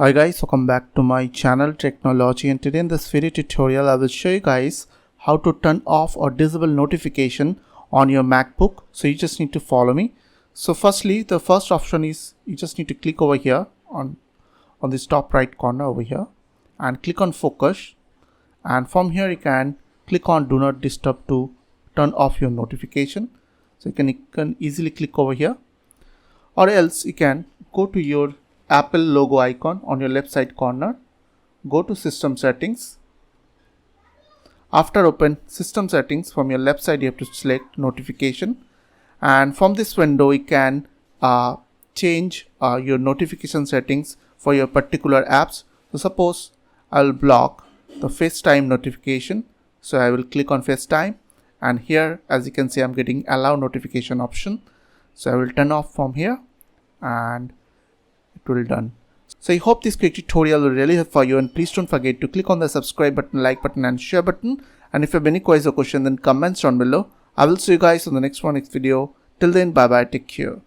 Hi guys, welcome back to my channel Technology, and today in this video tutorial I will show you guys how to turn off or disable notification on your MacBook. So you just need to follow me. So firstly, the first option is you just need to click over here on this top right corner over here and click on focus, and from here you can click on do not disturb to turn off your notification. So you can easily click over here, or else you can go to your Apple logo icon on your left side corner, go to system settings. After open system settings, from your left side you have to select notification, and from this window you can change your notification settings for your particular apps. So suppose I will block the FaceTime notification, so I will click on FaceTime, and here as you can see I'm getting allow notification option, so I will turn off from here and it will done. So I hope this quick tutorial will really help for you, and please don't forget to click on the subscribe button, like button and share button, and if you have any queries or question then comments down below. I will see you guys on the next video. Till then, bye bye, take care.